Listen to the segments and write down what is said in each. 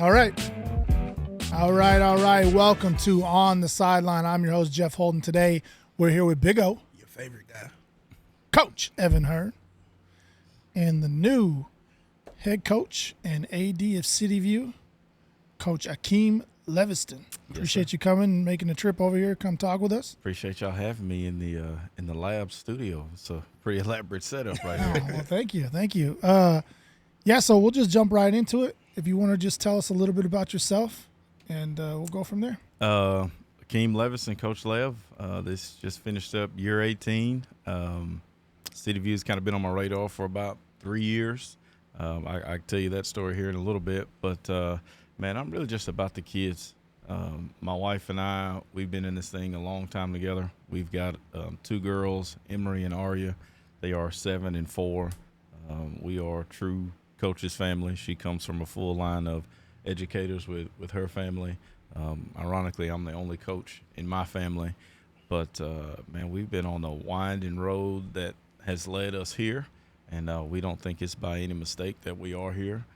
All right. Welcome to On The Sideline. I'm your host, Jeff Holden. Today, we're here with Big O. Your favorite guy. Coach Evan Hearn. And the new head coach and AD of City View, Coach Akeem Leviston. Appreciate you coming and making the trip over here. Come talk with us. Appreciate y'all having me in the lab studio. It's a pretty elaborate setup right here. Well, thank you. So we'll just jump right into it. If you want to just tell us a little bit about yourself, and we'll go from there. Akeem Leviston, Coach Lev. This just finished up year 18. City View's kind of been on my radar for about 3 years. I can tell you that story here in a little bit. But, man, I'm really just about the kids. My wife and I, we've been in this thing a long time together. We've got 2 girls, Emery and Arya. They are 7 and 4. We are true coach's family. She comes from a full line of educators with her family. Ironically, I'm the only coach in my family. But, man, we've been on a winding road that has led us here, and we don't think it's by any mistake that we are here.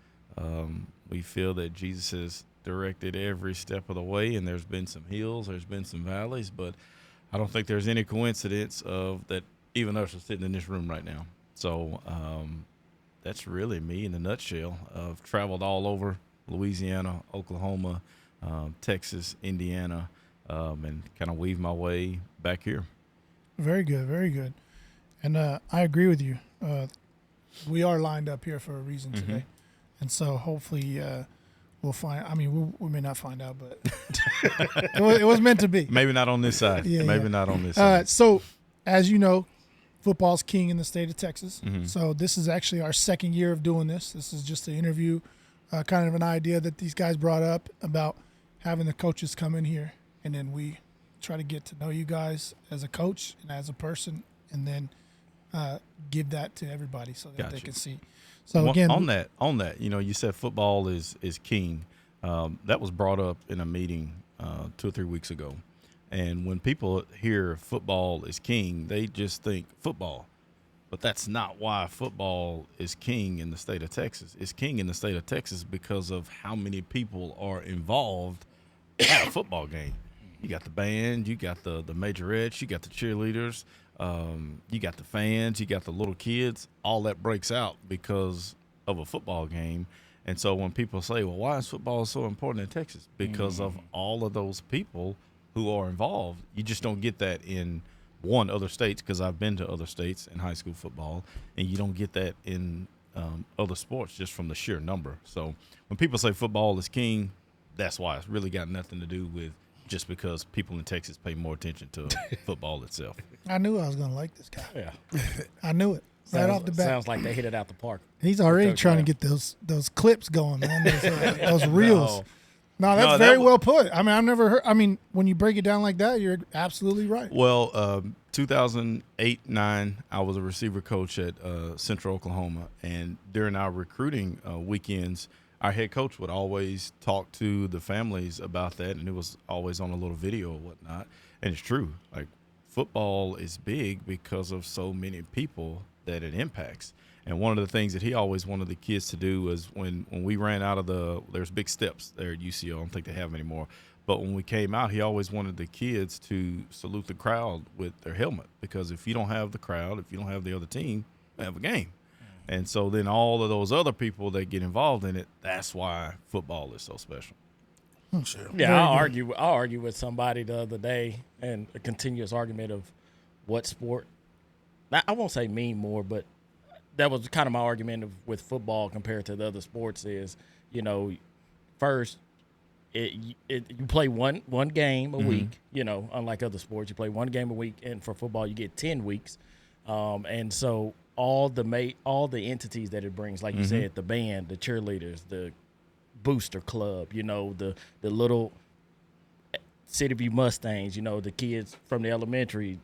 We feel that Jesus has directed every step of the way, and there's been some hills, there's been some valleys, but I don't think there's any coincidence of that even us are sitting in this room right now. So that's really me in a nutshell. I've traveled all over Louisiana, Oklahoma, Texas, Indiana, and kind of weave my way back here. Very good. And I agree with you. We are lined up here for a reason today. And so hopefully we'll find – I mean, we may not find out, but it was meant to be. Maybe not on this side. Not on this side. So, as you know, football's king in the state of Texas. So this is actually our second year of doing this. This is just an interview, kind of an idea that these guys brought up about having the coaches come in here, and then we try to get to know you guys as a coach and as a person, and then give that to everybody so that they can see. So again, on that, you know, you said football is king. That was brought up in a meeting 2 or 3 weeks ago. And when people hear football is king, they just think football. But that's not why football is king in the state of Texas. It's king in the state of Texas because of how many people are involved at a football game. You got the band, you got the majorettes, you got the cheerleaders, you got the fans, you got the little kids. All that breaks out because of a football game. And so when people say, well, why is football so important in Texas? Because of all of those people who are involved. You just don't get that in other states, because I've been to other states in high school football, and you don't get that in other sports just from the sheer number. So when people say football is king, that's why. It's really got nothing to do with just because people in Texas pay more attention to football itself. I knew I was going to like this guy. Yeah. I knew it. Right off the bat. Sounds like they hit it out the park. He's already trying to get those clips going, man. Those reels. No, that's very well put. I mean, I've never heard. I mean, when you break it down like that, you're absolutely right. Well, 2008-09, I was a receiver coach at Central Oklahoma, and during our recruiting weekends, our head coach would always talk to the families about that, and it was always on a little video or whatnot. And it's true. Like, football is big because of so many people that it impacts. And one of the things that he always wanted the kids to do was when we ran out of there's big steps there at UCO. I don't think they have them anymore. But when we came out, he always wanted the kids to salute the crowd with their helmet, because if you don't have the crowd, if you don't have the other team, you have a game. And so then all of those other people that get involved in it, that's why football is so special. Sure. Yeah, I'll argue with somebody the other day, and a continuous argument of what sport. I won't say mean more, but that was kind of my argument with football compared to the other sports is, you know, first, you play one game a week, you know, unlike other sports. You play one game a week, and for football you get 10 weeks. And so all the entities that it brings, like you said, the band, the cheerleaders, the booster club, you know, the little City View Mustangs, you know, the kids from the elementary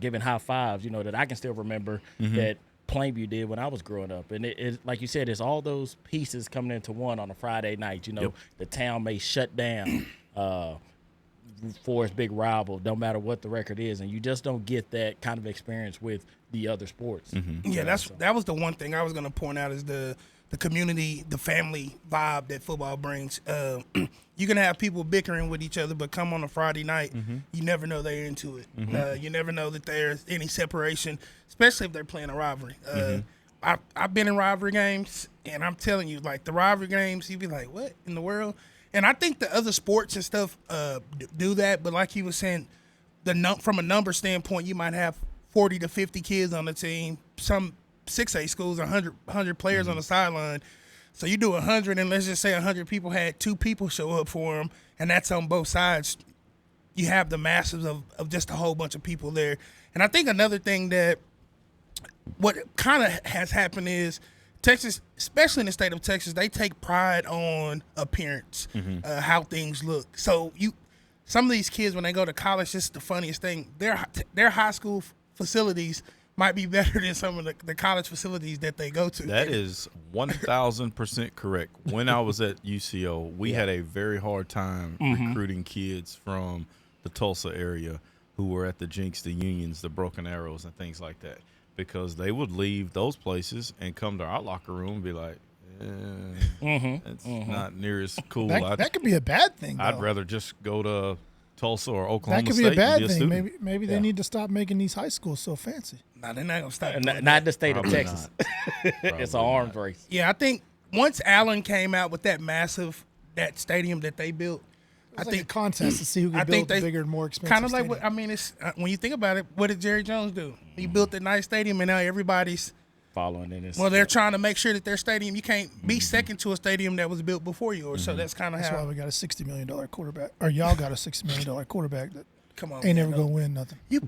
giving high fives, you know, that I can still remember that Plainview did when I was growing up. And it like you said, it's all those pieces coming into one on a Friday night. You know, the town may shut down for its big rival, no matter what the record is, and you just don't get that kind of experience with the other sports. Yeah, that was the one thing I was going to point out is the the community, the family vibe that football brings. You can have people bickering with each other, but come on a Friday night, you never know they're into it. You never know that there's any separation, especially if they're playing a rivalry. I've been in rivalry games, and I'm telling you, like the rivalry games, you'd be like, what in the world? And I think the other sports and stuff do that, but like you were saying, from a number standpoint, you might have 40 to 50 kids on the team. Some 6A schools, 100 players on the sideline. So you do 100, and let's just say 100 people had 2 people show up for them, and that's on both sides. You have the masses of just a whole bunch of people there. And I think another thing that what kind of has happened is Texas, especially in the state of Texas, they take pride on appearance, how things look. So some of these kids, when they go to college, this is the funniest thing. Their high school facilities might be better than some of the college facilities that they go to. That is 1,000% correct. When I was at UCO, we had a very hard time recruiting kids from the Tulsa area who were at the Jinx, the Unions, the Broken Arrows, and things like that, because they would leave those places and come to our locker room and be like, it's not near as cool. That could be a bad thing, though. I'd rather just go to Tulsa or Oklahoma That could State be a bad and be a thing. student. Maybe they need to stop making these high schools so fancy. No, they're not going to stop. Not the state Probably of Texas. It's an arms race. Yeah, I think once Allen came out with that stadium that they built, I think a contest to see who can build the bigger and more expensive kind of like stadium. it's when you think about it, what did Jerry Jones do? He built a nice stadium, and now everybody's Following in this. well, they're trying to make sure that their stadium, you can't be second to a stadium that was built before yours. So that's kind of That's how. why we got a $60 million quarterback, or y'all got a $60 million quarterback that Come on, ain't man, never no. gonna win nothing. You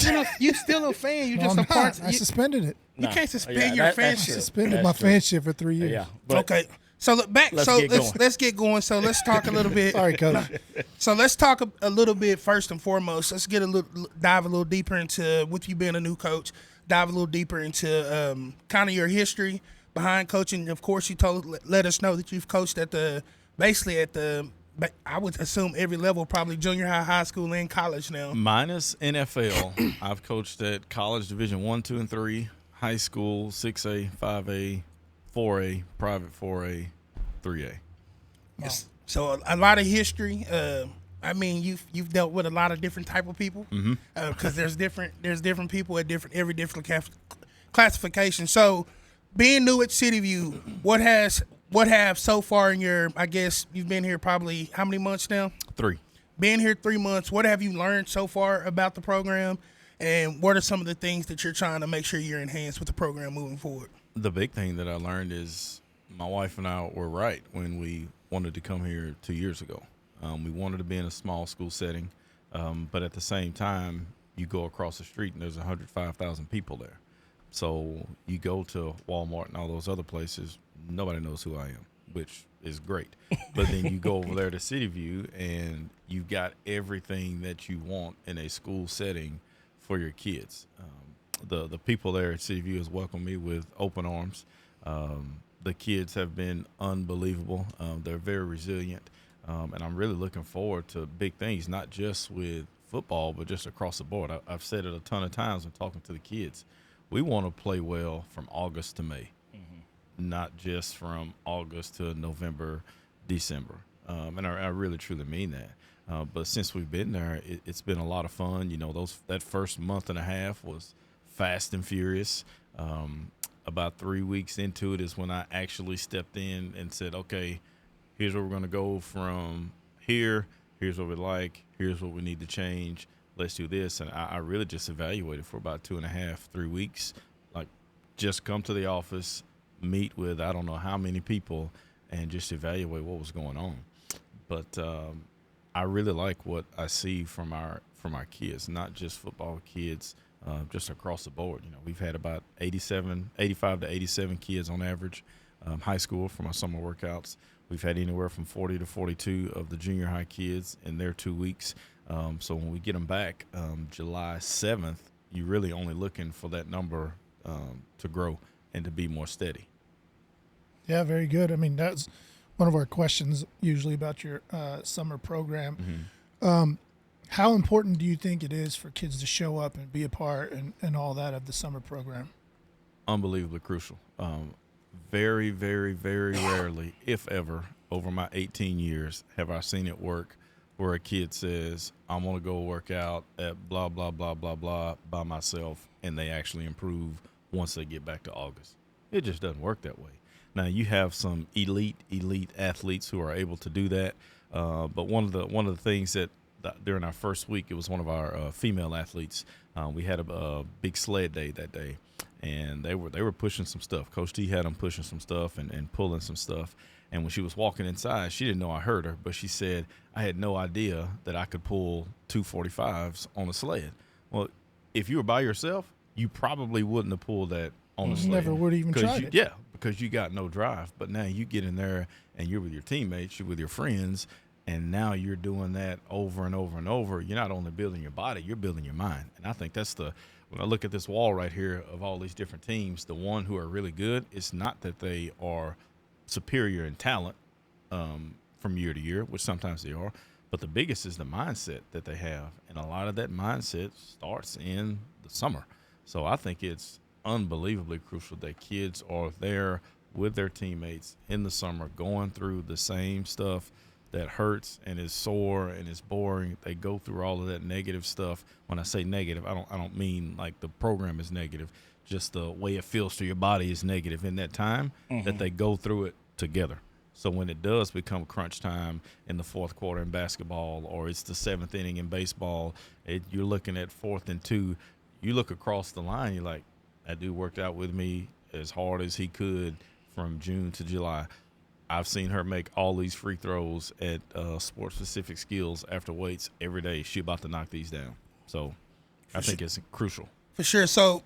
still a fan. You No, just I'm a part. not. I suspended it. You can't suspend Yeah, your that's fanship. true. Suspended That's my true. fanship for 3 years. Yeah. But Okay. So look back. Let's Get going. So let's talk a little bit. Sorry, Coach. So let's talk a little bit first and foremost. Let's dive a little deeper into, with you being a new coach, dive a little deeper into kind of your history behind coaching. Of course, you let us know that you've coached at I would assume every level, probably junior high school, and college now. Minus NFL, I've coached at college Division 1, 2, and 3, high school 6A, 5A, 4A, private 4A, 3A. Yes. So a lot of history. I mean, you've dealt with a lot of different type of people because there's different people at every different classification. So being new at City View, what have so far in your, I guess you've been here probably how many months now? 3. Being here 3 months, what have you learned so far about the program, and what are some of the things that you're trying to make sure you're enhanced with the program moving forward? The big thing that I learned is my wife and I were right when we wanted to come here 2 years ago. We wanted to be in a small school setting, but at the same time, you go across the street and there's 105,000 people there. So you go to Walmart and all those other places, nobody knows who I am, which is great. But then you go over there to City View and you've got everything that you want in a school setting for your kids. The people there at City View has welcomed me with open arms. The kids have been unbelievable. They're very resilient. And I'm really looking forward to big things, not just with football, but just across the board. I've said it a ton of times when talking to the kids. We want to play well from August to May, not just from August to November, December. And I really, truly mean that. But since we've been there, it's been a lot of fun. You know, that first month and a half was fast and furious. About 3 weeks into it is when I actually stepped in and said, okay, here's where we're going to go from here. Here's what we like. Here's what we need to change. Let's do this. And I really just evaluated for about 2.5, 3 weeks. Like, just come to the office, meet with I don't know how many people, and just evaluate what was going on. But I really like what I see from our kids, not just football kids, just across the board. You know, we've had about 85 to 87 kids on average, high school from our summer workouts. We've had anywhere from 40 to 42 of the junior high kids in their 2 weeks. So when we get them back July 7th, you're really only looking for that number to grow and to be more steady. Yeah, very good. I mean, that's one of our questions usually about your summer program. How important do you think it is for kids to show up and be a part and all that of the summer program? Unbelievably crucial. very, very, very rarely, if ever, over my 18 years, have I seen it work where a kid says, I'm going to go work out at blah, blah, blah, blah, blah by myself, and they actually improve once they get back to August. It just doesn't work that way. Now, you have some elite athletes who are able to do that, but one of the things that during our first week, it was one of our female athletes. We had a big sled day that day, and they were pushing some stuff. Coach T had them pushing some stuff and pulling some stuff. And when she was walking inside, she didn't know I heard her, but she said, I had no idea that I could pull 245s on a sled. Well, if you were by yourself, you probably wouldn't have pulled that on the sled. Never would have even tried it. Yeah, because you got no drive. But now you get in there and you're with your teammates, you're with your friends, and now you're doing that over and over and over. You're not only building your body, you're building your mind. And I think that's when I look at this wall right here of all these different teams, the one who are really good, it's not that they are superior in talent from year to year, which sometimes they are, but the biggest is the mindset that they have. And a lot of that mindset starts in the summer. So I think it's unbelievably crucial that kids are there with their teammates in the summer going through the same stuff that hurts and is sore and is boring. They go through all of that negative stuff. When I say negative, I don't mean like the program is negative. Just the way it feels to your body is negative in that time that they go through it together. So when it does become crunch time in the fourth quarter in basketball, or it's the seventh inning in baseball, you're looking at 4th and 2, you look across the line, you're like, that dude worked out with me as hard as he could from June to July. I've seen her make all these free throws at sport-specific skills after weights every day. She about to knock these down. So I think it's crucial. For sure. So,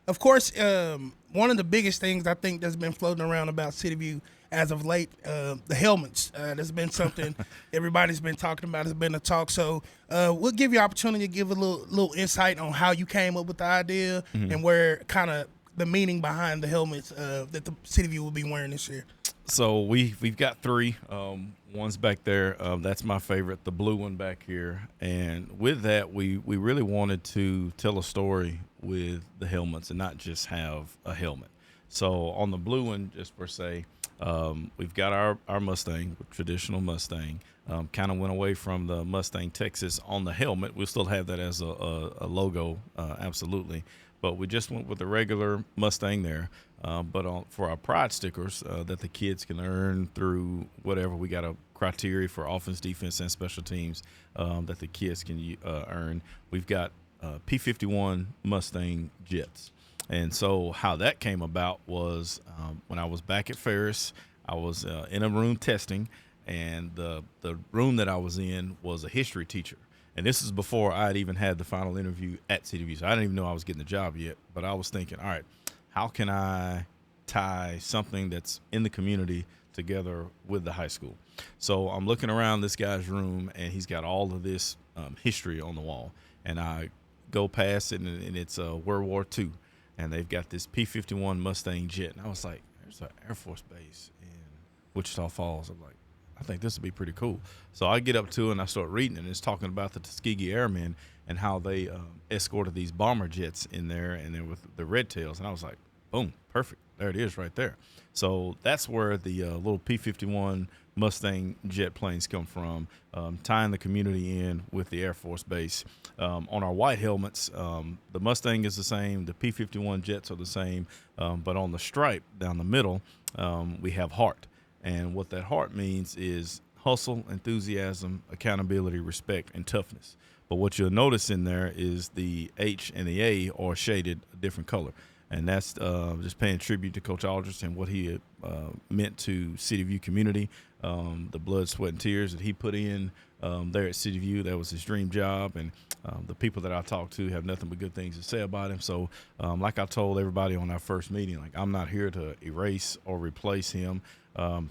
of course, one of the biggest things I think that's been floating around about City View as of late, the helmets. That's been something everybody's been talking about. It's been a talk. So we'll give you opportunity to give a little insight on how you came up with the idea and where kind of the meaning behind the helmets that the City View will be wearing this year. So we've got 3. One's back there. That's my favorite, the blue one back here. And with that, we really wanted to tell a story with the helmets and not just have a helmet. So on the blue one, just per se, we've got our Mustang, traditional Mustang. Kind of went away from the Mustang Texas on the helmet. We'll still have that as a logo, absolutely. But we just went with the regular Mustang there. But for our pride stickers that the kids can earn through whatever, we got a criteria for offense, defense, and special teams that the kids can earn. We've got P-51 Mustang jets. And so how that came about was when I was back at Ferris, I was in a room testing, and the room that I was in was a history teacher. And this is before I had even had the final interview at City View. So I didn't even know I was getting the job yet. But I was thinking, all right, how can I tie something that's in the community together with the high school? So I'm looking around this guy's room, and he's got all of this history on the wall. And I go past it, and it's World War II. And they've got this P-51 Mustang jet. And I was like, there's an Air Force base in Wichita Falls. I'm like, I think this would be pretty cool. So I get up to it, and I start reading it, and it's talking about the Tuskegee Airmen and how they escorted these bomber jets in there, and then with the Red Tails. And I was like, boom, perfect. There it is right there. So that's where the little P-51 Mustang jet planes come from, tying the community in with the Air Force Base. On our white helmets, the Mustang is the same. The P-51 jets are the same. But on the stripe down the middle, we have heart. And what that heart means is hustle, enthusiasm, accountability, respect, and toughness. But what you'll notice in there is the H and the A are shaded a different color. And that's just paying tribute to Coach Aldrich and what he meant to City View community, the blood, sweat, and tears that he put in there at City View. That was his dream job. And the people that I talked to have nothing but good things to say about him. So like I told everybody on our first meeting, like, I'm not here to erase or replace him.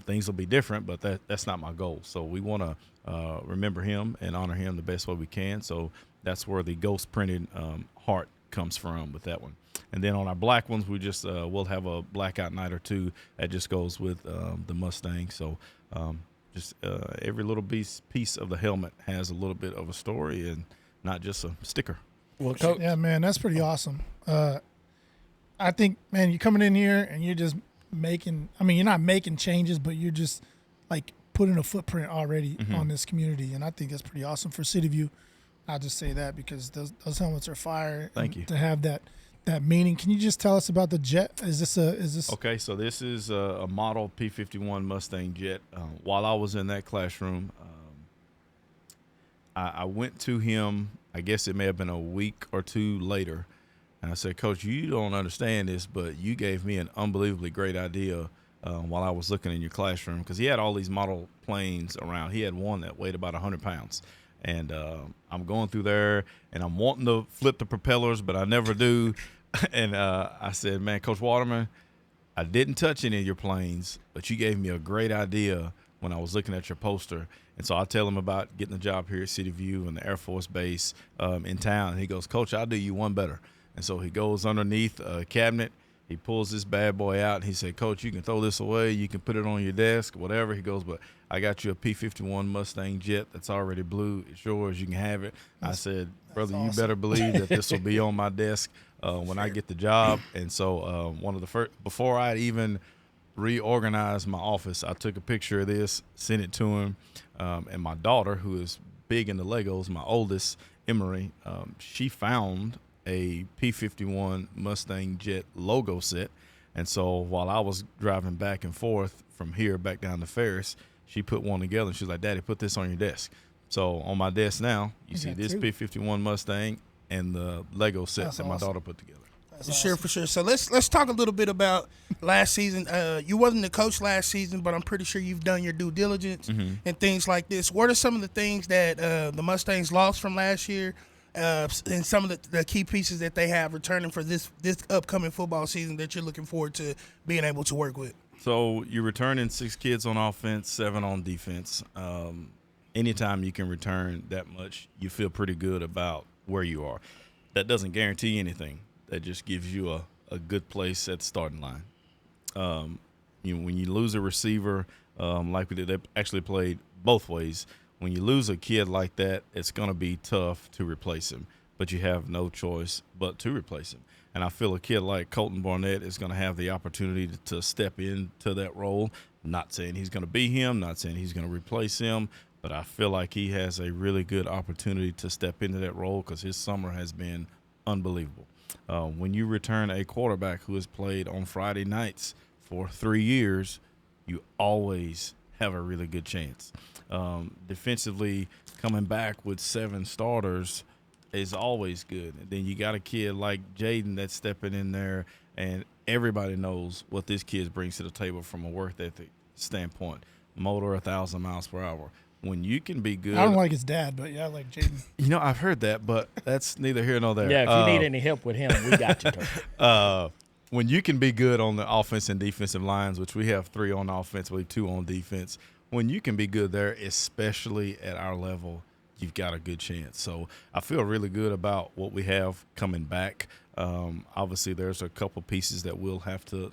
Things will be different, but that's not my goal. So we want to remember him and honor him the best way we can. So that's where the ghost printed heart comes from with that one. And then on our black ones, we just we'll have a blackout night or two that just goes with the Mustang. So every little piece of the helmet has a little bit of a story and not just a sticker. Well, Coach, Yeah, man, that's pretty awesome. I think, man, you're coming in here and you're just making. I mean, you're not making changes, but you're just like putting a footprint already on this community, and I think that's pretty awesome for City View. I'll just say that because those helmets are fire. Thank you. To have that meaning. Can you just tell us about the jet? Is this Okay, so this is a model P-51 Mustang jet. While I was in that classroom, I went to him, I guess it may have been a week or two later, and I said, Coach, you don't understand this, but you gave me an unbelievably great idea while I was looking in your classroom, because he had all these model planes around. He had one that weighed about 100 pounds. And I'm going through there, and I'm wanting to flip the propellers, but I never do. And I said, man, Coach Waterman, I didn't touch any of your planes, but you gave me a great idea when I was looking at your poster. And so I tell him about getting a job here at City View and the Air Force Base in town. And he goes, Coach, I'll do you one better. And so he goes underneath a cabinet. He pulls this bad boy out, and he said, Coach, you can throw this away. You can put it on your desk, whatever. He goes, but I got you a P-51 Mustang jet that's already blue. It's yours. You can have it. I said, brother, awesome. You better believe that this will be on my desk when I get the job. And so one of the first, before I even reorganized my office, I took a picture of this, sent it to him. And my daughter, who is big into Legos, my oldest, Emery, she found a P-51 Mustang jet logo set. And so while I was driving back and forth from here back down to Ferris, she put one together, and she was like, Daddy, put this on your desk. So on my desk now, you see this P-51 Mustang and the Lego set that my daughter put together. For sure. So let's talk a little bit about last season. You wasn't the coach last season, but I'm pretty sure you've done your due diligence and things like this. What are some of the things that the Mustangs lost from last year? And some of the key pieces that they have returning for this upcoming football season that you're looking forward to being able to work with? So you're returning 6 kids on offense, 7 on defense. Anytime you can return that much, you feel pretty good about where you are. That doesn't guarantee anything. That just gives you a good place at the starting line. When you lose a receiver, like we did, they actually played both ways. When you lose a kid like that, it's going to be tough to replace him, but you have no choice but to replace him. And I feel a kid like Colton Barnett is going to have the opportunity to step into that role. Not saying he's going to be him, not saying he's going to replace him, but I feel like he has a really good opportunity to step into that role because his summer has been unbelievable. When you return a quarterback who has played on Friday nights for 3 years, you always have a really good chance. Defensively, coming back with 7 starters is always good. And then you got a kid like Jaden that's stepping in there, and everybody knows what this kid brings to the table from a work ethic standpoint. Motor 1,000 miles per hour. When you can be good. I don't like his dad, but yeah, I like Jaden. I've heard that, but that's neither here nor there. Yeah, if you need any help with him, we got you, Coach. When you can be good on the offense and defensive lines, which we have 3 on offense, we have 2 on defense, when you can be good there, especially at our level, you've got a good chance. So I feel really good about what we have coming back. Obviously, there's a couple pieces that we'll have to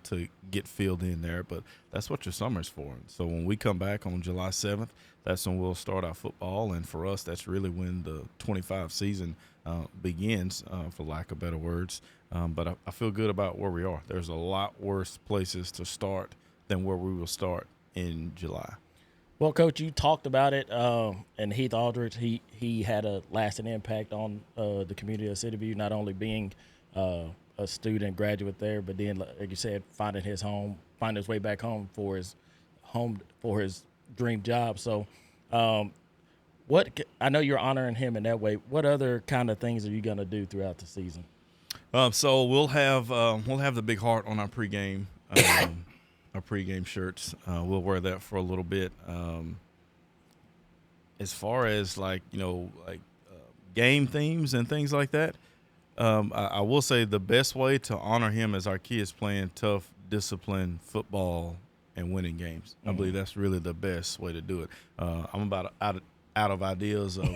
get filled in there, but that's what your summer's for. So when we come back on July 7th, that's when we'll start our football, and for us, that's really when the 25 season begins, for lack of better words. But I feel good about where we are. There's a lot worse places to start than where we will start in July. Well, Coach, you talked about it, and Heath Aldrich, he had a lasting impact on the community of City View, not only being a student graduate there, but then, like you said, finding his way back home for his dream job. So, I know you're honoring him in that way. What other kind of things are you going to do throughout the season? So we'll have the big heart on our pregame. Our pregame shirts. We'll wear that for a little bit. As far as game themes and things like that, I will say the best way to honor him is our kids playing tough, disciplined football and winning games. I believe that's really the best way to do it. I'm about out of ideas of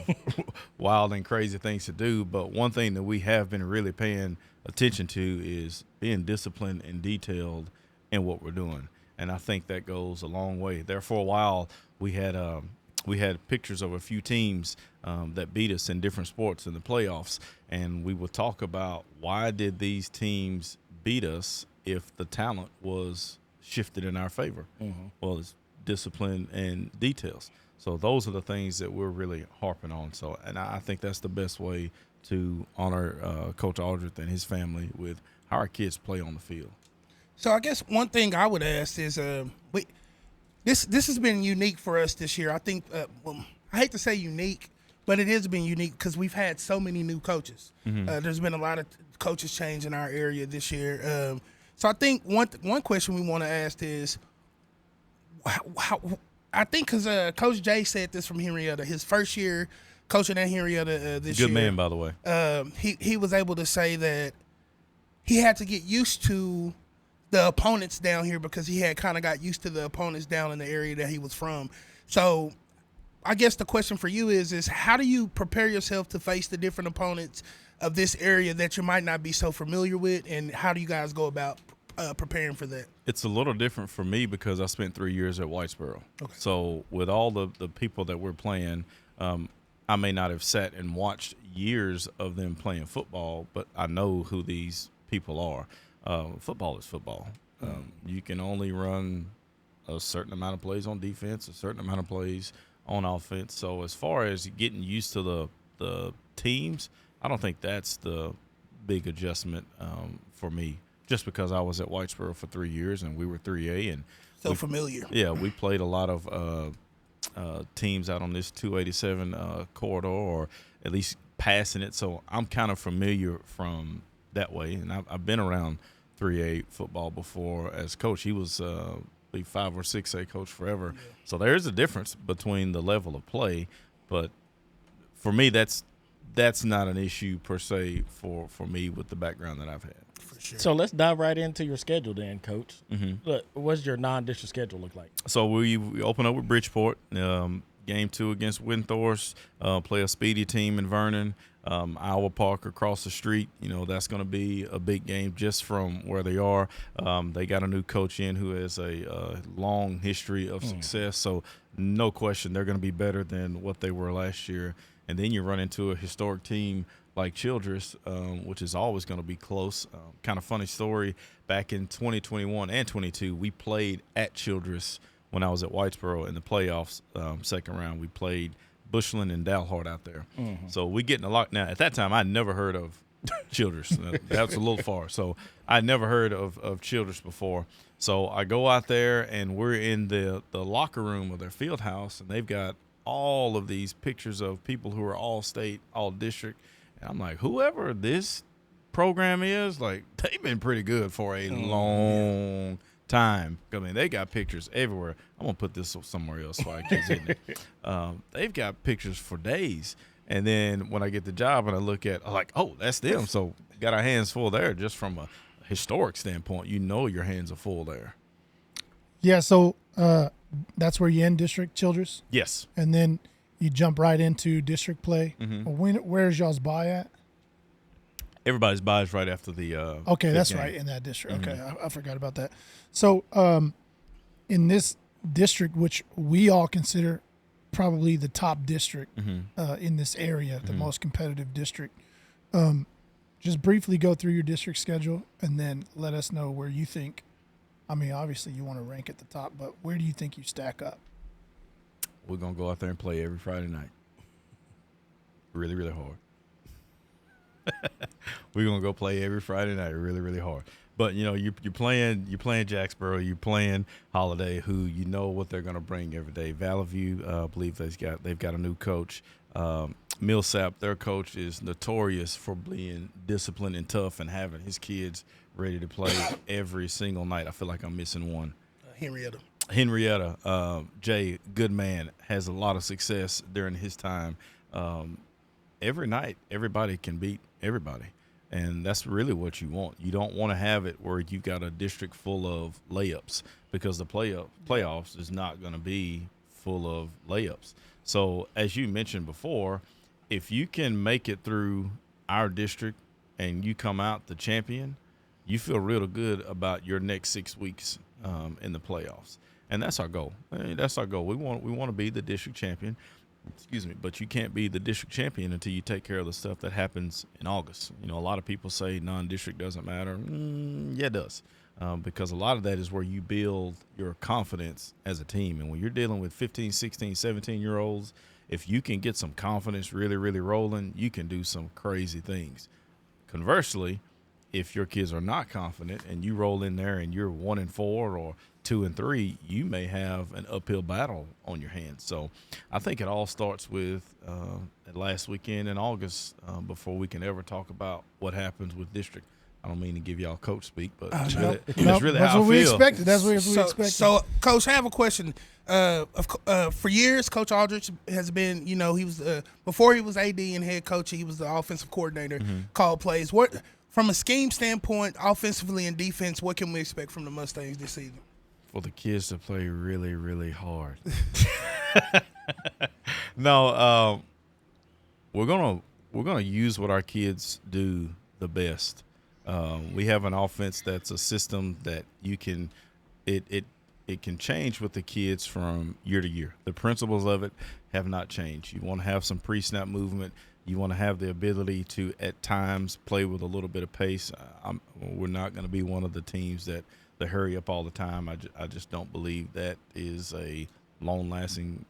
wild and crazy things to do, but one thing that we have been really paying attention to is being disciplined and detailed in what we're doing, and I think that goes a long way. There for a while, we had pictures of a few teams that beat us in different sports in the playoffs, and we would talk about why did these teams beat us if the talent was shifted in our favor. Well, it's discipline and details. So those are the things that we're really harping on. So, and I think that's the best way to honor Coach Aldrich and his family with how our kids play on the field. So I guess one thing I would ask is, this has been unique for us this year. I think, well, I hate to say unique, but it has been unique because we've had so many new coaches. There's been a lot of coaches change in our area this year. So I think one question we want to ask is, how I think because Coach Jay said this from Henrietta, his first year coaching at Henrietta this year. Good man, by the way. He was able to say that he had to get used to the opponents down here because he had kind of got used to the opponents down in the area that he was from. So I guess the question for you is how do you prepare yourself to face the different opponents of this area that you might not be so familiar with, and how do you guys go about preparing for that? It's a little different for me because I spent 3 years at Whitesboro. Okay. So with all the people that we're playing, I may not have sat and watched years of them playing football, but I know who these people are. Football is football. You can only run a certain amount of plays on defense, a certain amount of plays on offense. So as far as getting used to the teams, I don't think that's the big adjustment for me, just because I was at Whitesboro for 3 years and we were 3A. And so familiar. Yeah, we played a lot of teams out on this 287 corridor, or at least passing it. So I'm kind of familiar from that way. And I've been around 3A football before as coach. He was 5 or 6A coach forever. Yeah. So there is a difference between the level of play, but for me, that's not an issue per se for me with the background that I've had. For sure. So let's dive right into your schedule then, Coach. What's your non-district schedule look like? So we open up with Bridgeport, game 2 against Windthorst, play a speedy team in Vernon, Iowa Park across the street. That's going to be a big game just from where they are. They got a new coach in who has a long history of success, so no question they're going to be better than what they were last year. And then you run into a historic team like Childress, which is always going to be close. Kind of funny story, back in 2021 and 22, we played at Childress when I was at Whitesboro in the playoffs, second round. We played Bushland and Dalhart out there. So we getting a lot. Now, at that time, I'd never heard of Childress. That's a little far. So I'd never heard of Childress before. So I go out there, and we're in the locker room of their field house, and they've got all of these pictures of people who are all state, all district. And I'm like, whoever this program is, like, they've been pretty good for a long time. I mean, they got pictures everywhere. I'm going to put this somewhere else so I can see it. They've got pictures for days. And then when I get the job and I look at, I'm like, oh, that's them. So got our hands full there just from a historic standpoint. Your hands are full there. Yeah, so that's where you end district, Childress? Yes. And then you jump right into district play. Where's y'all's bye at? Everybody's bye is right after the okay, that's game. Right, in that district. Okay, I forgot about that. So in this district, which we all consider probably the top district in this area, the most competitive district, just briefly go through your district schedule and then let us know where you think, I mean, obviously you want to rank at the top, but where do you think you stack up? We're going to go out there and play every Friday night. Really, really hard. We're going to go play every Friday night really, really hard. But, you're playing Jacksboro, you're playing Holiday, who you know what they're going to bring every day. Valley View, I believe they've got a new coach. Millsap, their coach, is notorious for being disciplined and tough and having his kids ready to play every single night. I feel like I'm missing one. Henrietta, Jay, good man, has a lot of success during his time. Every night, everybody can beat everybody, and that's really what you want. You don't want to have it where you got a district full of layups, because the playoffs is not going to be full of layups. So as you mentioned before, if you can make it through our district and you come out the champion, you feel real good about your next 6 weeks in the playoffs. And that's our goal. That's our goal. We want to be the district champion. Excuse me, but you can't be the district champion until you take care of the stuff that happens in August. A lot of people say non-district doesn't matter. Yeah, it does. because a lot of that is where you build your confidence as a team. And when you're dealing with 15, 16, 17-year-olds, if you can get some confidence really, really rolling, you can do some crazy things. Conversely, if your kids are not confident and you roll in there and you're 1-4 or 2-3, you may have an uphill battle on your hands. So I think it all starts with last weekend in August before we can ever talk about what happens with district. I don't mean to give y'all coach speak, but it's really that's how what I we feel. expected. That's what we expected. So, Coach, I have a question. For years, Coach Aldrich has been, he was before he was AD and head coach, he was the offensive coordinator, called plays. What, from a scheme standpoint, offensively and defense, what can we expect from the Mustangs this season? For the kids to play really, really hard. No, we're gonna use what our kids do the best. We have an offense that's a system that you can it can change with the kids from year to year. The principles of it have not changed. You want to have some pre-snap movement. You want to have the ability to at times play with a little bit of pace. We're not going to be one of the teams that hurry up all the time. I just don't believe that is a long-lasting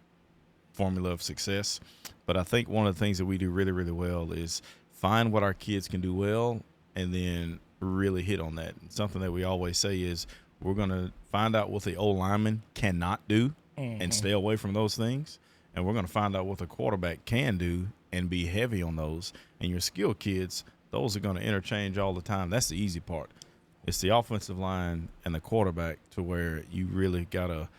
formula of success. But I think one of the things that we do really, really well is find what our kids can do well and then really hit on that. And something that we always say is we're going to find out what the O-lineman cannot do and stay away from those things. And we're going to find out what the quarterback can do and be heavy on those. And your skill kids, those are going to interchange all the time. That's the easy part. It's the offensive line and the quarterback to where you really got to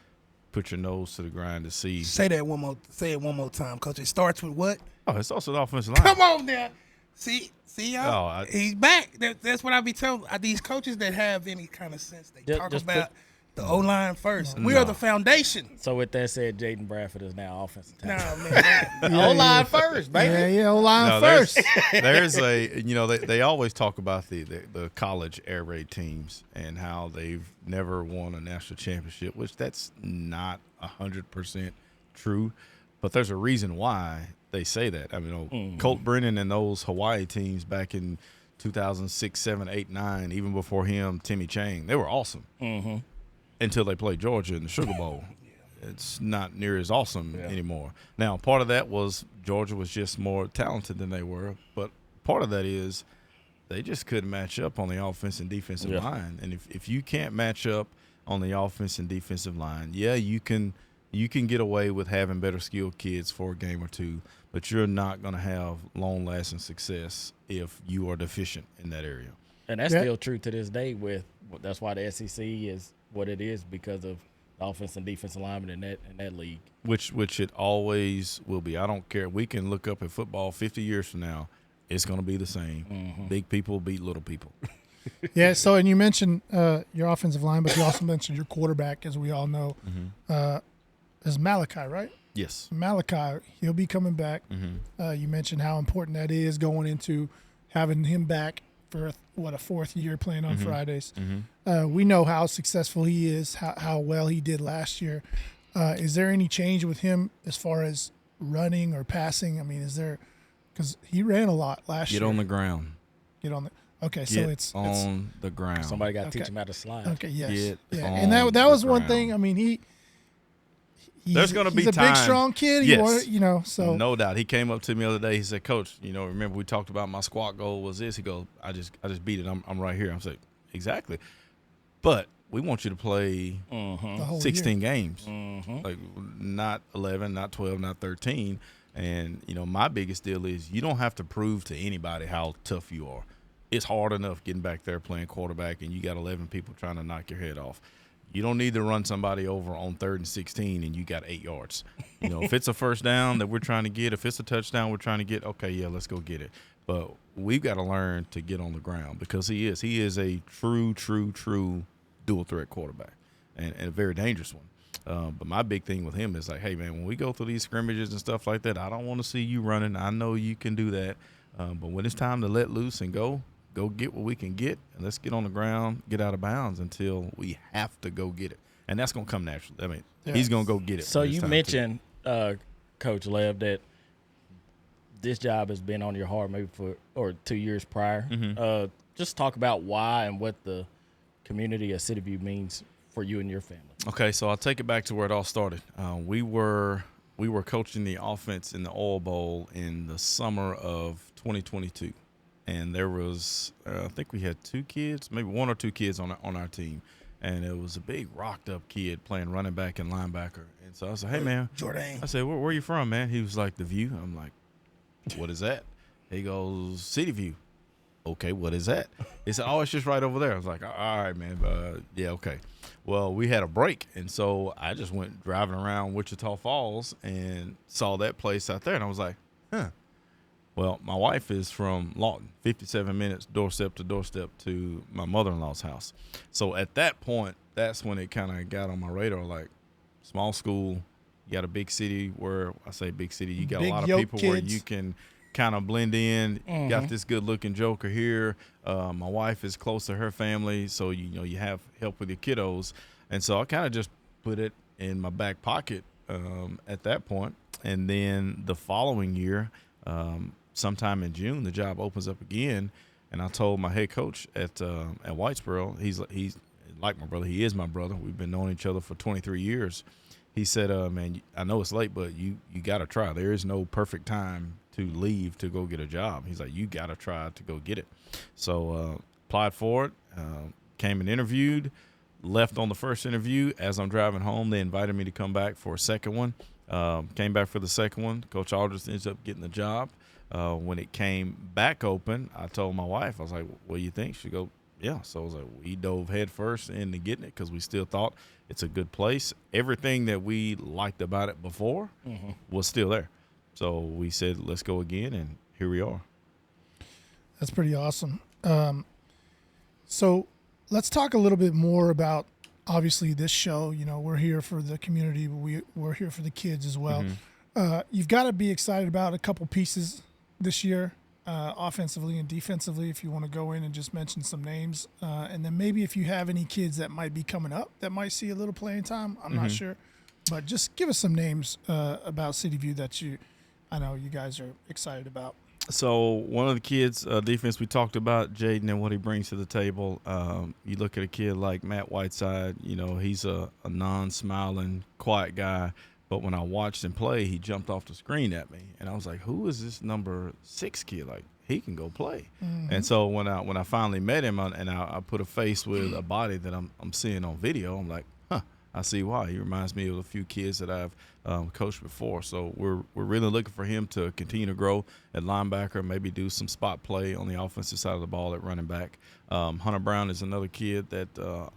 put your nose to the grind to see. Say it one more time, Coach. It starts with what? Oh, it's also the offensive line. Come on now. See y'all? Oh, He's back. That's what I be telling these coaches that have any kind of sense. They talk about the O-line first. We are the foundation. So with that said, Jaden Bradford is now offensive tackle. Nah, man. O-line first, baby. Yeah, O-line first. There's they always talk about the college air raid teams and how they've never won a national championship, which that's not 100% true, but there's a reason why they say that. I mean, Colt Brennan and those Hawaii teams back in 2006, 7, 8, 9, even before him, Timmy Chang, they were awesome until they played Georgia in the Sugar Bowl. It's not near as awesome anymore. Now, part of that was Georgia was just more talented than they were, but part of that is they just couldn't match up on the offense and defensive line. And if you can't match up on the offense and defensive line, you can get away with having better skilled kids for a game or two, but you're not going to have long-lasting success if you are deficient in that area. And that's still true to this day. That's why the SEC is what it is, because of the offense and defensive linemen in that league. Which it always will be. I don't care. We can look up at football 50 years from now. It's going to be the same. Big people beat little people. Yeah, so, and you mentioned your offensive line, but you also mentioned your quarterback, as we all know. Is Malachi, right? Yes. Malachi, he'll be coming back. You mentioned how important that is going into having him back for, a fourth year playing on Fridays. We know how successful he is, how well he did last year. Is there any change with him as far as running or passing? I mean, is there – because he ran a lot last year. Get on the ground. Okay, Get so it's on the ground. Somebody got to teach him how to slide. Okay, yes. Get And on that was the one ground. thing. I mean, There's going to be he's a time. big, strong kid. Yes. So no doubt. He came up to me the other day. He said, "Coach, remember we talked about my squat goal was this?" He goes, "I just beat it. I'm right here." I'm like, "Exactly." But we want you to play the whole 16 year. games, like not 11, not 12, not 13. And my biggest deal is you don't have to prove to anybody how tough you are. It's hard enough getting back there playing quarterback, and you got 11 people trying to knock your head off. You don't need to run somebody over on 3rd and 16 and you got 8 yards. If it's a first down that we're trying to get, if it's a touchdown we're trying to get, okay, yeah, let's go get it. But we've got to learn to get on the ground because he is a true dual threat quarterback and a very dangerous one. But my big thing with him is like, hey, man, when we go through these scrimmages and stuff like that, I don't want to see you running. I know you can do that. But when it's time to let loose and go get what we can get, and let's get on the ground, get out of bounds until we have to go get it. And that's going to come naturally. I mean, he's going to go get it. So you mentioned, Coach Lev, that this job has been on your heart maybe for 2 years prior. Just talk about why and what the community of City View means for you and your family. Okay, so I'll take it back to where it all started. We were coaching the offense in the Oil Bowl in the summer of 2022, and there was I think we had 2 kids, maybe 1 or 2 kids on our team, and it was a big rocked up kid playing running back and linebacker. And so I said, "Hey man, Jordan." I said, "Where are you from, man?" He was like, "The View." I'm like, "What is that?" He goes, "City View." Okay, what is that? He said, "Oh, it's just right over there." I was like, "All right, man. Yeah, okay." Well, we had a break, and so I just went driving around Wichita Falls and saw that place out there, and I was like, huh. Well, my wife is from Lawton, 57 minutes doorstep to doorstep to my mother-in-law's house. So at that point, that's when it kind of got on my radar, like small school, you got a big city where, I say big city, you got a lot of people where you can kind of blend in. Got this good-looking joker here. My wife is close to her family, so you have help with your kiddos. And so I kind of just put it in my back pocket at that point. And then the following year, sometime in June, the job opens up again, and I told my head coach at Whitesboro, he's like my brother. He is my brother. We've been knowing each other for 23 years. He said, "Man, I know it's late, but you got to try. There is no perfect time to leave to go get a job." He's like, "You got to try to go get it." So applied for it, came and interviewed, left on the first interview. As I'm driving home, they invited me to come back for a second one. Came back for the second one. Coach Aldrich ends up getting the job. When it came back open, I told my wife, I was like, "What do you think?" She go, "Yeah." So I was like, we dove head first into getting it because we still thought it's a good place. Everything that we liked about it before was still there. So we said, let's go again, and here we are. That's pretty awesome. So let's talk a little bit more about, obviously, this show. We're here for the community, but we're here for the kids as well. You've got to be excited about a couple pieces this year, offensively and defensively, if you want to go in and just mention some names. And then maybe if you have any kids that might be coming up that might see a little playing time, I'm not sure. But just give us some names about City View that I know you guys are excited about. So one of the kids, defense, we talked about Jaden and what he brings to the table. You look at a kid like Matt Whiteside, he's a non-smiling, quiet guy. But when I watched him play, he jumped off the screen at me. And I was like, who is this number 6 kid? Like, he can go play. And so when I finally met him and I put a face with a body that I'm seeing on video, I'm like, I see why. He reminds me of a few kids that I've coached before. So we're really looking for him to continue to grow at linebacker, maybe do some spot play on the offensive side of the ball at running back. Hunter Brown is another kid that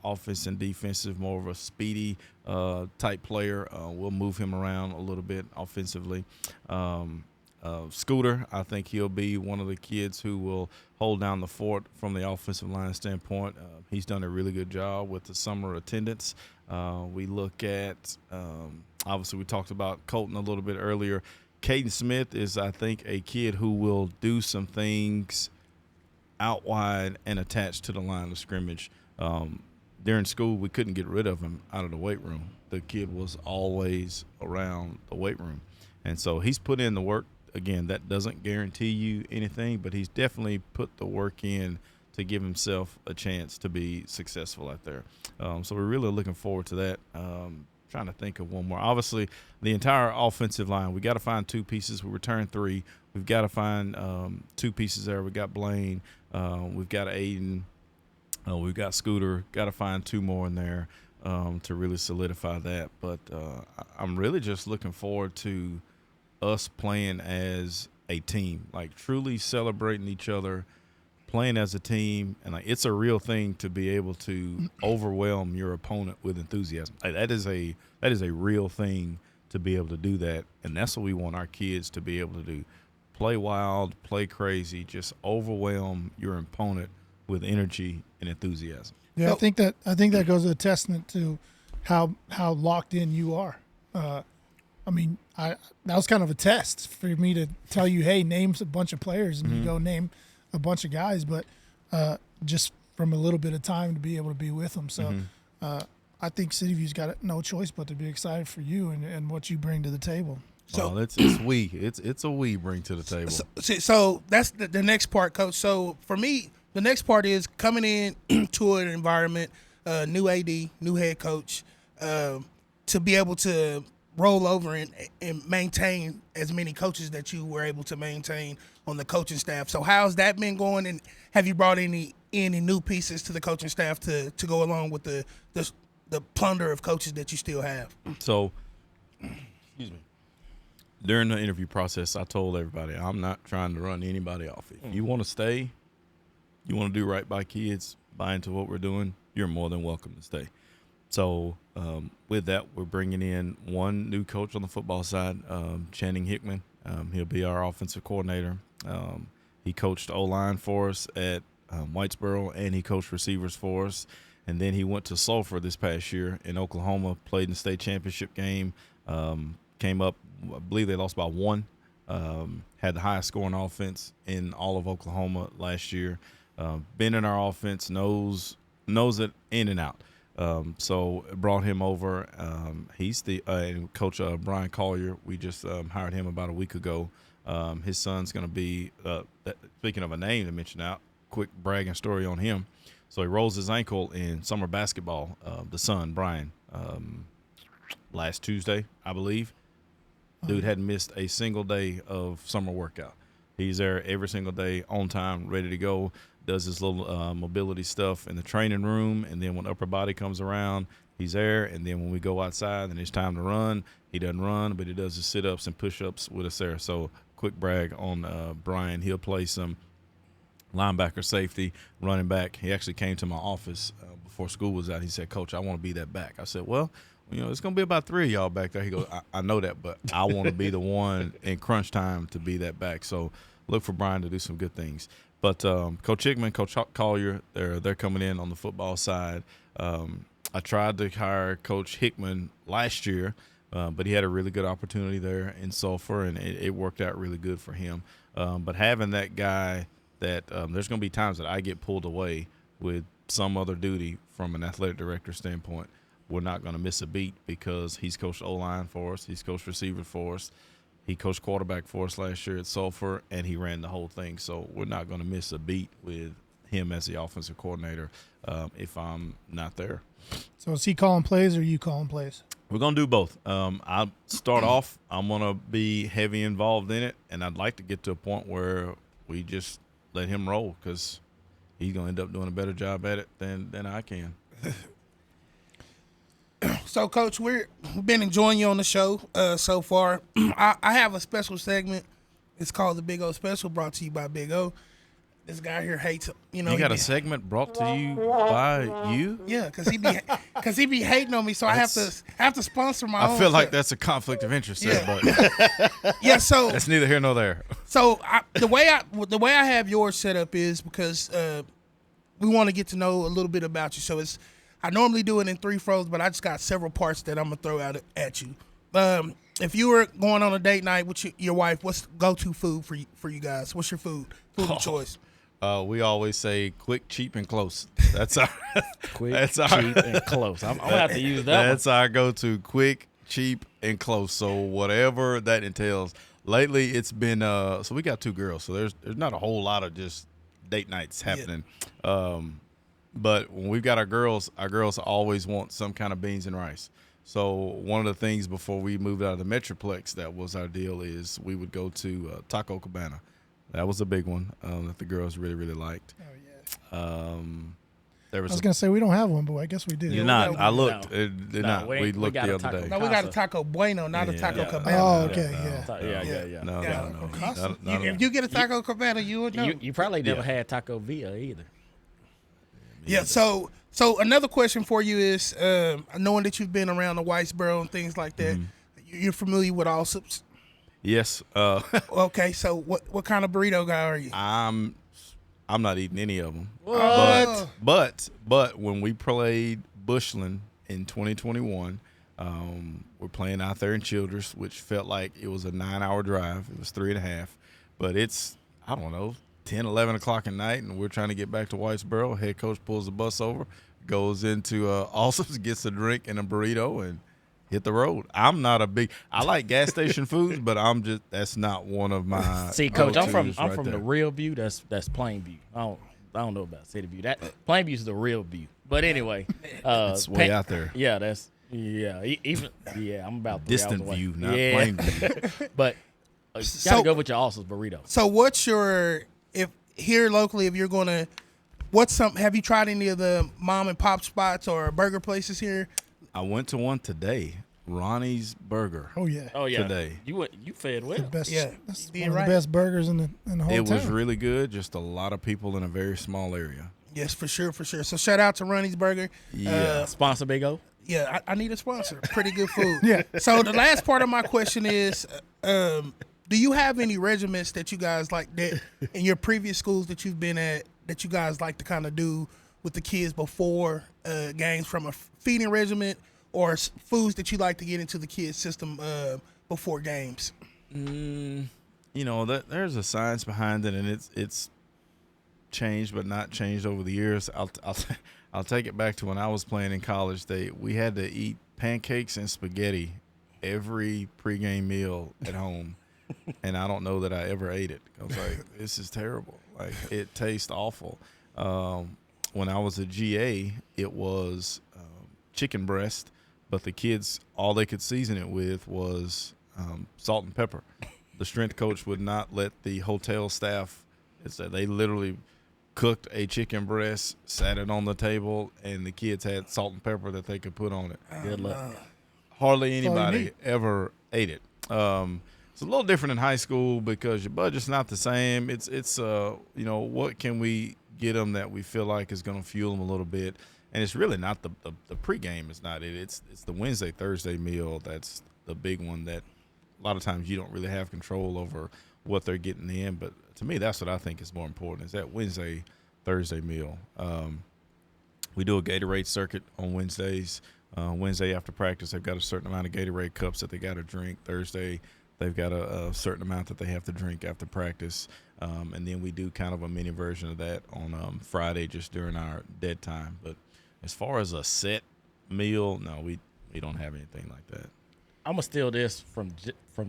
offense and defensive, more of a speedy type player. We'll move him around a little bit offensively. Scooter, I think he'll be one of the kids who will hold down the fort from the offensive line standpoint. He's done a really good job with the summer attendance. We look at, obviously we talked about Colton a little bit earlier. Caden Smith is, I think, a kid who will do some things out wide and attached to the line of scrimmage. During school, we couldn't get rid of him out of the weight room. The kid was always around the weight room. And so he's put in the work. Again, that doesn't guarantee you anything, but he's definitely put the work in to give himself a chance to be successful out there. So we're really looking forward to that. Trying to think of one more. Obviously, the entire offensive line, we got to find 2 pieces. We returned 3. We've got to find 2 pieces there. We got Blaine. We've got Aiden. We've got Scooter. Got to find 2 more in there to really solidify that. But I'm really just looking forward to us playing as a team, like truly celebrating each other, playing as a team, and like it's a real thing to be able to overwhelm your opponent with enthusiasm. Like, that is a real thing to be able to do that, and that's what we want our kids to be able to do. Play wild, play crazy, just overwhelm your opponent with energy and enthusiasm. Yeah, I think that goes a testament to how locked in you are. That was kind of a test for me to tell you, hey, name a bunch of players, and you go name a bunch of guys, but just from a little bit of time to be able to be with them. So I think City View's got no choice but to be excited for you and what you bring to the table. So it's we bring to the table. So that's the next part, Coach. So for me, the next part is coming in to an environment, new AD, new head coach, to be able to roll over and maintain as many coaches that you were able to maintain on the coaching staff. So how's that been going, and have you brought any new pieces to the coaching staff to go along with the plunder of coaches that you still have? So, excuse me. During the interview process, I told everybody I'm not trying to run anybody off. If you want to stay, you want to do right by kids, buy into what we're doing, you're more than welcome to stay. So with that, we're bringing in one new coach on the football side, Channing Hickman. He'll be our offensive coordinator. He coached O-line for us at Whitesboro, and he coached receivers for us. And then he went to Sulphur this past year in Oklahoma, played in the state championship game, came up, I believe they lost by 1, had the highest scoring offense in all of Oklahoma last year. Been in our offense, knows it in and out. So brought him over. He's the coach Brian Collier. We just hired him about a week ago. His son's going to be speaking of a name to mention out, quick bragging story on him. So he rolls his ankle in summer basketball. The son, Brian, last Tuesday, I believe. Dude hadn't missed a single day of summer workout. He's there every single day, on time, ready to go. Does his little mobility stuff in the training room, and then when upper body comes around, he's there. And then when we go outside and it's time to run, he doesn't run, but he does his sit-ups and push-ups with us there. So quick brag on Brian. He'll play some linebacker, safety, running back. He actually came to my office before school was out. He said, "Coach, I want to be that back." I said, "Well, it's going to be about 3 of y'all back there." He goes, I know that, but I want to be the one in crunch time to be that back. So look for Brian to do some good things. But Coach Hickman, Coach Collier, they're coming in on the football side. I tried to hire Coach Hickman last year, but he had a really good opportunity there in Sulphur, and it worked out really good for him. But having that guy that there's going to be times that I get pulled away with some other duty from an athletic director standpoint. We're not going to miss a beat because he's coached O-line for us. He's coached receiver for us. He coached quarterback for us last year at Sulphur, and he ran the whole thing. So we're not going to miss a beat with him as the offensive coordinator if I'm not there. So is he calling plays or you calling plays? We're going to do both. I'll start off. I'm going to be heavy involved in it, and I'd like to get to a point where we just let him roll because he's going to end up doing a better job at it than I can. So, Coach, we've been enjoying you on the show so far. I have a special segment. It's called the Big O Special, brought to you by Big O. This guy here hates him. You got a segment brought to you by you? Yeah, because he be hating on me, so I have to sponsor my own. I feel like that's a conflict of interest there, but yeah. So that's neither here nor there. So the way I have yours set up is because we want to get to know a little bit about you. So I normally do it in 3 throws, but I just got several parts that I'm going to throw out at you. If you were going on a date night with your wife, what's go-to food for you guys? What's your food of choice? We always say quick, cheap, and close. That's our Quick, cheap, and close. I'm going to have to use that That's our go-to, quick, cheap, and close. So whatever that entails. Lately, it's been so we got 2 girls, so there's not a whole lot of just date nights happening. Yeah. But when we've got our girls always want some kind of beans and rice. So one of the things before we moved out of the Metroplex, that was our deal, is we would go to Taco Cabana. That was a big one that the girls really, really liked. Oh, yeah. I was going to say we don't have one, but I guess we do. You're not. I looked. No. They're not. We looked the other day. No, we got a Taco Bueno, not a Taco Cabana. Oh, okay, Yeah. No. If you get a Taco Cabana, you would know. You probably never had Taco Villa either. Yeah, so another question for you is, knowing that you've been around the Whitesboro and things like that, you're familiar with Allsup's? Yes. Okay, so what kind of burrito guy are you? I'm not eating any of them. What? But when we played Bushland in 2021, we're playing out there in Childress, which felt like it was a 9-hour drive. It was 3.5, but it's, I don't know, 10, 11 o'clock at night, and we're trying to get back to Whitesboro. Head coach pulls the bus over, goes into Allsup's, gets a drink and a burrito, and hit the road. I'm not a big – I like gas station foods, but that's not one of my – See, Coach, I'm from right the Real View. That's Plainview. don't know about City View. That Plainview is the real view. But anyway, It's way out there. Yeah, I'm about 3 Distant hours away. view, not plain view. But gotta go with your Austin's burrito. So what's your if here locally if you're gonna have you tried any of the mom and pop spots or burger places here? I went to one today, Ronnie's Burger. Oh yeah. Today. You fed well. The best, Yeah. that's You did one of right. the best burgers in the whole It town. was really good. Just a lot of people in a very small area. Yes, for sure. So shout out to Ronnie's Burger. Yeah. Sponsor Big O. Yeah, I need a sponsor. Pretty good food. Yeah. So the last part of my question is, do you have any regiments that you guys like that in your previous schools that you've been at that you guys like to kind of do with the kids before games, from a feeding regiment or foods that you like to get into the kids' system before games? There's a science behind it, and it's changed but not changed over the years. I'll take it back to when I was playing in college. We had to eat pancakes and spaghetti every pregame meal at home, and I don't know that I ever ate it. I was like, this is terrible. Like, it tastes awful. When I was a GA, it was chicken breast, but the kids, all they could season it with was salt and pepper. The strength coach would not let the hotel staff. They literally cooked a chicken breast, sat it on the table, and the kids had salt and pepper that they could put on it. Good luck. Hardly all you anybody need. ever ate it. It's a little different in high school because your budget's not the same. It's what can we get them that we feel like is going to fuel them a little bit, and it's really not the pregame is not it. It's the Wednesday, Thursday meal that's the big one that a lot of times you don't really have control over what they're getting in. But to me, that's what I think is more important, is that Wednesday, Thursday meal. We do a Gatorade circuit on Wednesdays. Wednesday after practice, they've got a certain amount of Gatorade cups that they got to drink. Thursday, they've got a certain amount that they have to drink after practice. And then we do kind of a mini version of that on Friday just during our dead time. But as far as a set meal, no, we don't have anything like that. I'm gonna steal this from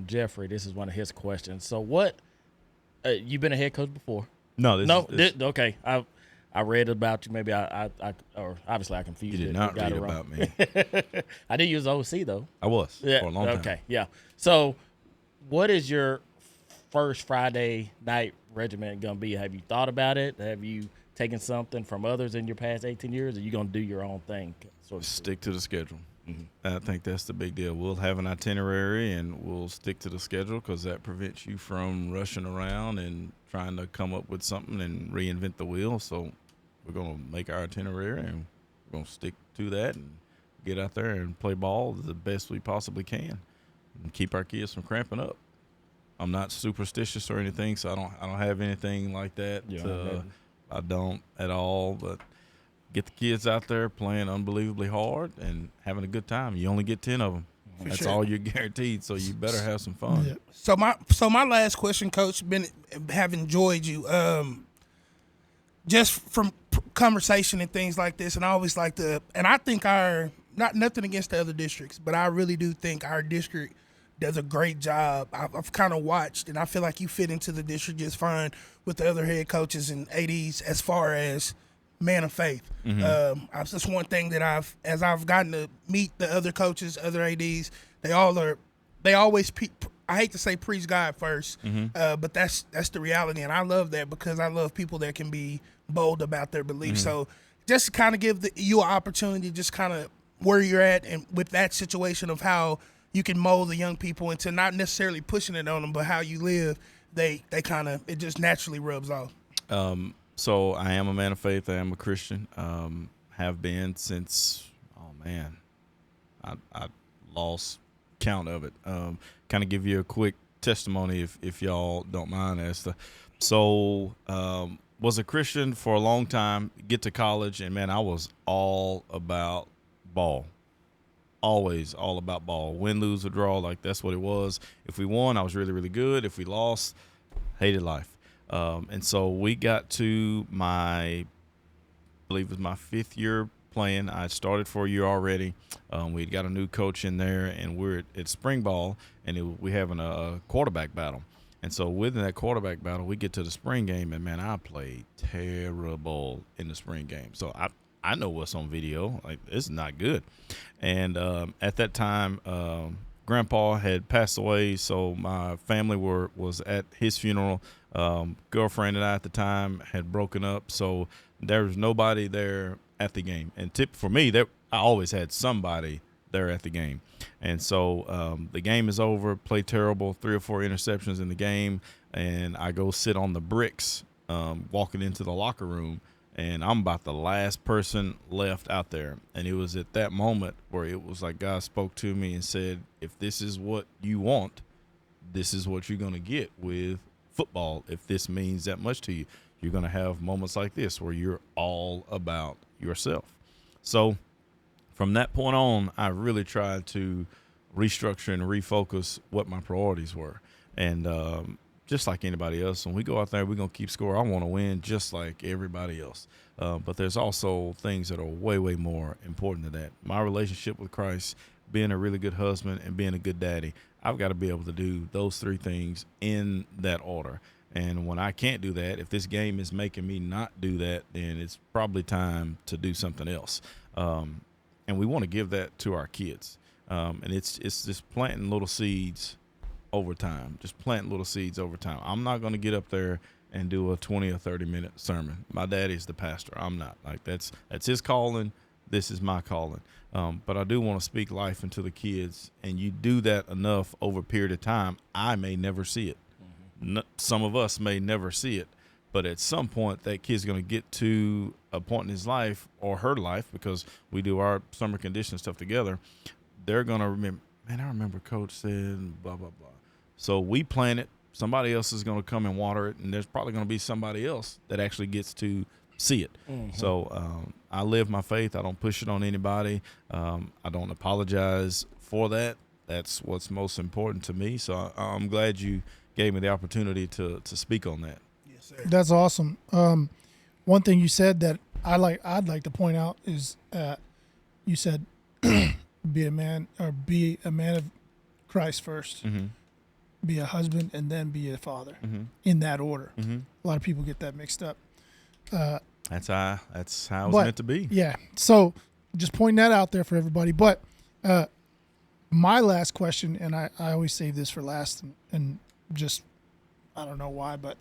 Jeffrey. This is one of his questions. So what? You've been a head coach before? Okay. I read about you. Maybe or obviously I confused You it. did not got read it wrong. about me. I did use OC though. I was for a long time. Okay. Yeah. So, what is your first Friday night regiment gonna be? Have you thought about it? Have you taken something from others in your past 18 years? Or are you gonna do your own thing? Stick to the schedule. Mm-hmm. I think that's the big deal. We'll have an itinerary and we'll stick to the schedule because that prevents you from rushing around and trying to come up with something and reinvent the wheel. So we're going to make our itinerary and we're going to stick to that and get out there and play ball the best we possibly can and keep our kids from cramping up. I'm not superstitious or anything, so I don't have anything like that. I don't at all, but get the kids out there playing unbelievably hard and having a good time. You only get 10 of them. That's all you're guaranteed, so you better have some fun. Yeah. So my last question, Coach, have enjoyed you. Just from conversation and things like this, and I always like to, and I think nothing against the other districts, but I really do think our district does a great job. I've kind of watched, and I feel like you fit into the district just fine with the other head coaches and ADs as far as man of faith. That's just one thing that as I've gotten to meet the other coaches, other ADs, they always I hate to say preach God first, but that's the reality, and I love that because I love people that can be bold about their beliefs. So just to kind of give you an opportunity, just kind of where you're at and with that situation of how you can mold the young people into not necessarily pushing it on them, but how you live, they kind of, it just naturally rubs off. So I am a man of faith. I am a Christian. Have been since, I lost count of it. Kind of give you a quick testimony if y'all don't mind. Was a Christian for a long time, get to college, and, man, I was all about ball. Always all about ball. Win, lose, or draw, like that's what it was. If we won, I was really, really good. If we lost, hated life. And so we got to I believe it was my 5th year playing. I started for a year already. We'd got a new coach in there, and we're at spring ball, and we having a quarterback battle. And so within that quarterback battle, we get to the spring game, and man, I played terrible in the spring game. So I know what's on video. Like, it's not good. And at that time, Grandpa had passed away, so my family was at his funeral. Girlfriend and I at the time had broken up, so there was nobody there at the game. And for me, I always had somebody there at the game. And so the game is over, play terrible, 3 or 4 interceptions in the game, and I go sit on the bricks walking into the locker room, and I'm about the last person left out there. And it was at that moment where it was like God spoke to me and said, if this is what you want, this is what you're going to get with football. If this means that much to you, you're going to have moments like this where you're all about yourself. So from that point on, I really tried to restructure and refocus what my priorities were. And just like anybody else, when we go out there, we're going to keep score. I want to win just like everybody else. But there's also things that are way, way more important than that. My relationship with Christ, being a really good husband, and being a good daddy. I've got to be able to do those 3 things in that order. And when I can't do that, if this game is making me not do that, then it's probably time to do something else. And we want to give that to our kids. And it's just planting little seeds over time, I'm not going to get up there and do a 20 or 30-minute sermon. My daddy's the pastor. I'm not. Like, that's his calling. This is my calling. But I do want to speak life into the kids, and you do that enough over a period of time, I may never see it. Some of us may never see it, but at some point that kid's going to get to a point in his life or her life, because we do our summer condition stuff together. They're going to remember, man, I remember Coach said blah, blah, blah. So we plant it. Somebody else is going to come and water it, and there's probably going to be somebody else that actually gets to see it. Mm-hmm. So I live my faith. I don't push it on anybody. I don't apologize for that. That's what's most important to me. So I'm glad you gave me the opportunity to speak on that. Yes, sir. That's awesome. One thing you said that I'd like to point out is you said be a man of Christ first. Mm-hmm. Be a husband, and then be a father, in that order. Mm-hmm. A lot of people get that mixed up. That's how it's meant to be. Yeah. So just pointing that out there for everybody. But my last question, and I always save this for last, and just I don't know why, but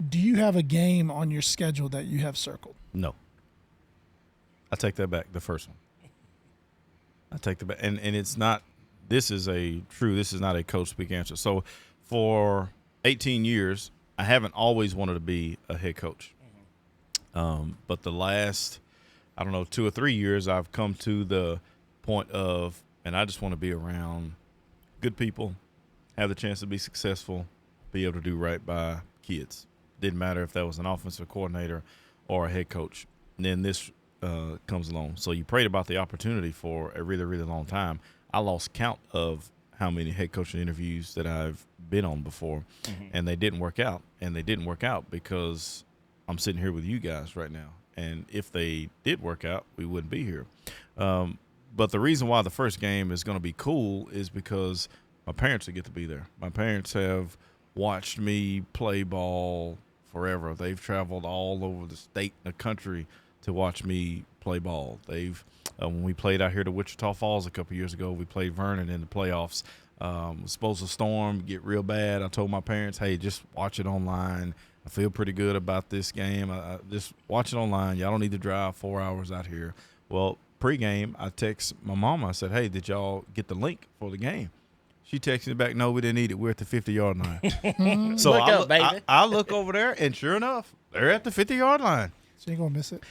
do you have a game on your schedule that you have circled? No. I take that back. The first one. I take that back, and it's not. This is not a coach speak answer. So for 18 years, I haven't always wanted to be a head coach. But the last, 2 or 3 years, I've come to the point of, and I just want to be around good people, have the chance to be successful, be able to do right by kids. Didn't matter if that was an offensive coordinator or a head coach. And then this comes along. So you prayed about the opportunity for a really, really long time. I lost count of how many head coaching interviews that I've been on before, and they didn't work out. And they didn't work out because I'm sitting here with you guys right now. And if they did work out, we wouldn't be here. But the reason why the first game is going to be cool is because my parents will get to be there. My parents have watched me play ball forever. They've traveled all over the state and the country to watch me play ball. They've when we played out here to Wichita Falls a couple years ago, we played Vernon in the playoffs. Was supposed to storm, get real bad. I told my parents, hey, just watch it online. I feel pretty good about this game. I just watch it online. Y'all don't need to drive 4 hours out here. Well, pregame, I text my mom. I said, hey, did y'all get the link for the game? She texted me back, no, we didn't need it. We're at the 50-yard line. So I look over there, and sure enough, they're at the 50-yard line. So you ain't going to miss it.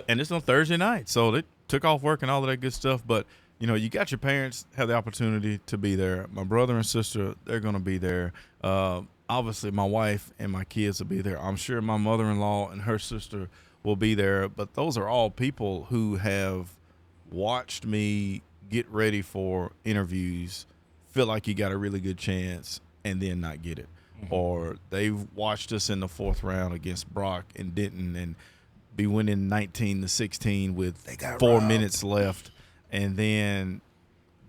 And it's on Thursday night, so they took off work and all of that good stuff. But, you got your parents have the opportunity to be there. My brother and sister, they're going to be there. Obviously, my wife and my kids will be there. I'm sure my mother-in-law and her sister will be there. But those are all people who have watched me get ready for interviews, feel like you got a really good chance, and then not get it. Mm-hmm. Or they've watched us in the 4th round against Brock and Denton and be winning 19-16 with 4 minutes left, and then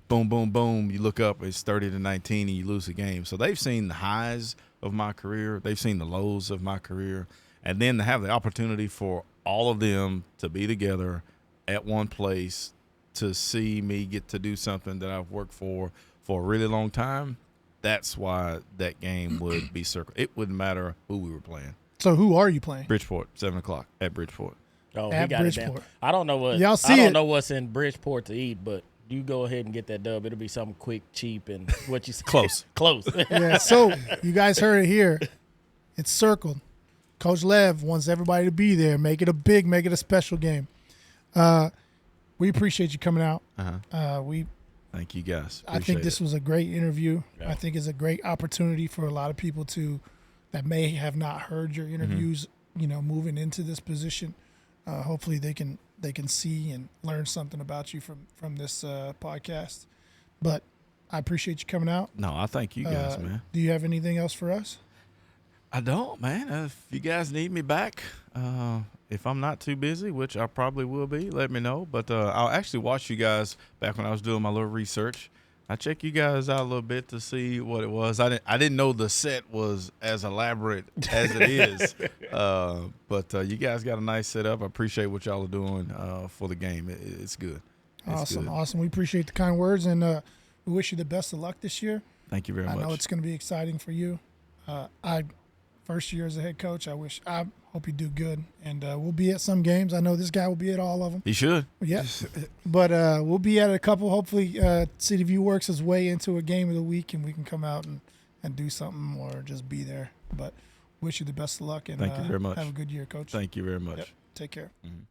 boom, boom, boom, you look up, it's 30-19, and you lose the game. So they've seen the highs of my career. They've seen the lows of my career. And then to have the opportunity for all of them to be together at one place to see me get to do something that I've worked for a really long time, that's why that game would be circled. It wouldn't matter who we were playing. So who are you playing? Bridgeport, 7 o'clock at Bridgeport. Oh, At he got Bridgeport. it down. I don't know what. Y'all see I don't it. know what's in Bridgeport to eat, but you go ahead and get that dub. It'll be something quick, cheap, and what you say. Close. Close. Yeah, so you guys heard it here. It's circled. Coach Lev wants everybody to be there. Make it a special game. We appreciate you coming out. Thank you, guys. I think this was a great interview. Yeah. I think it's a great opportunity for a lot of people that may have not heard your interviews, moving into this position. Hopefully they can see and learn something about you from this podcast. But I appreciate you coming out. No, I thank you guys, man. Do you have anything else for us? I don't, man. If you guys need me back, if I'm not too busy, which I probably will be, let me know. But I'll actually watch you guys back when I was doing my little research. I checked you guys out a little bit to see what it was. I didn't know the set was as elaborate as it is. But you guys got a nice setup. I appreciate what y'all are doing for the game. It's good. It's good. Awesome. We appreciate the kind words, and we wish you the best of luck this year. Thank you very much. I know it's going to be exciting for you. First year as a head coach, I hope you do good, and we'll be at some games. I know this guy will be at all of them. He should. Yeah, but we'll be at a couple. Hopefully, City View works its way into a game of the week, and we can come out and do something or just be there. But wish you the best of luck, and Thank you very much. have a good year, Coach. Thank you very much. Yep. Take care. Mm-hmm.